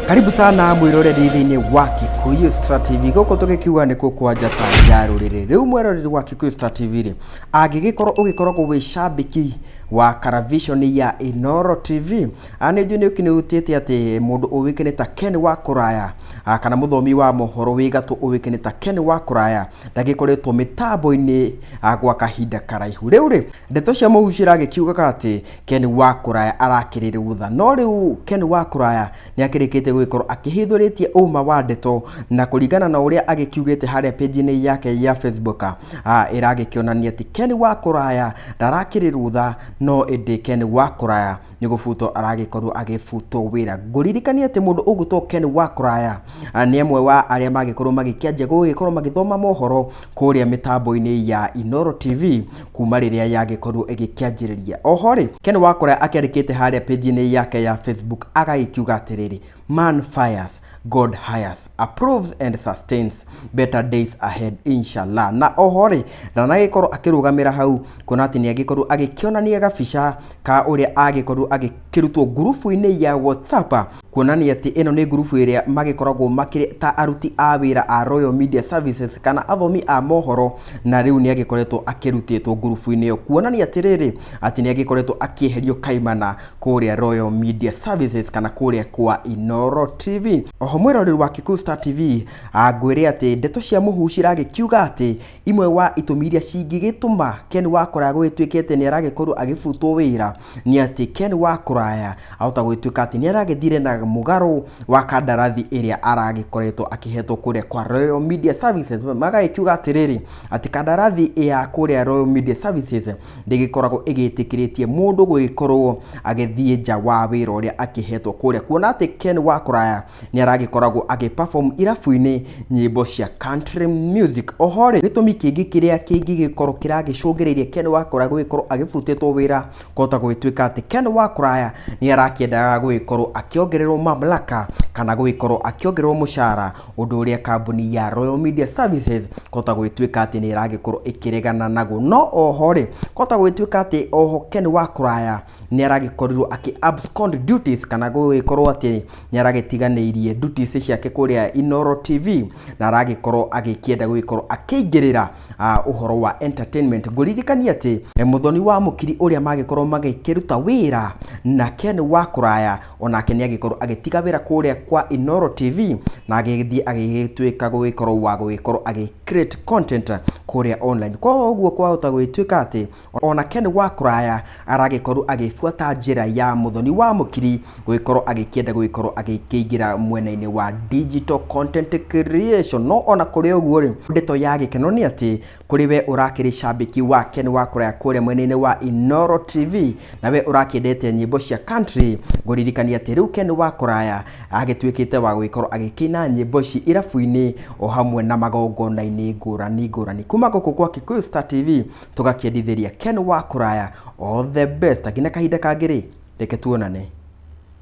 Karibu sana mwiroreri thiini wa Kikuyu Star TV goko tugikiuga ni kukwanja ta ruriri riu mwiroreri wa Kikuyu Star TV ri angigikorwo ugikoragwo wi shambiki wa Karavision ya Inooro TV ane juni ukinutite ati mundu uwikene ta Ken wa Kuraya kana muthomi wa mohoro wigatu uwikene ta Ken wa Kuraya ndagikoretwo mitambo-ini gwa kahinda karaihu riu ri ndeto cia muhucira gikiuga ati Ken wa Kuraya arakiriruutha no riu Ken wa Kuraya ni akirikite gwikorwo akihithuritie uma wa ndeto na kuringana na uria agikiugite haria page-ini yake ya Facebook iragikionania ati Ken wa Kuraya ndarakiriruutha no ende Ken wa Kuraya ni gufutwo aragikorwo agifutwo wira nguririkania ati mundu ugutwo Ken wa Kuraya ni amwe wa aria magikorwo magikianjia gugikorwo magithoma mohoro kuria mitambo-ini ya Inooro TV kuma riria yagikorwo igikianjiriria ohori Ken wa Kuraya akiarikite haria page-ini yake ya Facebook agaikiuga atiriri man fires God hires, approves and sustains better days ahead inshallah. Na ohori na nagikorwo akirugamira hau kuna ati ni agikorwo agikionania gabica ka uria agikorwo agikirutwo grupu-ini ya WhatsApp kuonania ati eno ni grupu iria magikoragwo makiri ta aruti a wira a Royal Media Services kana athomi a mohoro na riu ni agikoretwo akirutitwo grupu-ini yo kuonania atiriri ati ni agikoretwo akieherio kaimana kuria Royal Media Services kana kuria kwa Inooro TV. Oho mwiroreri wa Kikuyu Star TV agwire ati ndeto cia muhucira gikiuga ati imwe wa itumi iria cingigituma Ken wa Kuraya gwituikite ni aragikorwo agifutwo wira ni ati Ken wa Kuraya ahota gwituika ati ni aragithire na mugaro wa kandarathi iria aragikoretwo akihetwo kuria kwa Royal Media Services magaikiuga atiriri ati kandarathi ya kuria Royal Media Services ndigikoragwo igitikiritie mundu gwikorwo agithie nja wa wira uria akihetwo kuria kuona ati Ken wa Kuraya ni aragikoragwo agiperform irafu-ini nyimbo cia country music. Ohore gitumi kingi kiria gikorwo kiragicungiriria Ken wa Kuraya gwikorwo agifutitwo wira kota gwituika ati Ken wa Kuraya ni arakiendaga gwikorwo akiongererwo mamlaka kana gwikorwo akiongererwo mushara undu uria kambuni ya Royal Media Services kota gwituika ati ni iragikorwo ikiregana nago. No ohore kota gwituika ati oho Ken wa Kuraya ni aragikorwo aki abscond duties kana gwikorwo ati ni aragitiganirie duties ciake kuria Inooro TV na aragikorwo agikienda gwikorwo akiingirira uhoro wa entertainment. Nguririkania ati muthoni wa mukiri uria magikorwo magikiruta wira na Ken wa Kuraya onake ni agikorwo agitiga wira kuria kwa Inooro TV na agithie agituika gwikorwo wa gwikorwo create content kuria online. Kwa uguo kwahota gwituika ati ona Ken wa Kuraya aragikorwo agifuata njira ya muthoni wa mukiri gwikorwo agikienda gwikorwo agikiingira mwena-ini wa digital content creation. No ona kuri uguo ri ndeto ya gikeno ni ati kuri we urakiri shambiki wa Ken wa Kuraya kuria mwena-ini wa Inooro TV na we urakiendete nyimbo cia country nguririkania ati riu Ken wa Kuraya agituikite wa gwikorwo agikina nyimbo ci irafu-ini o hamwe na magongona-ini ngurani kuma guku kwa Kikuyu Star TV tugakiendithiria Ken wa Kuraya all the best. Akina kahinda kangiri reke tuonane.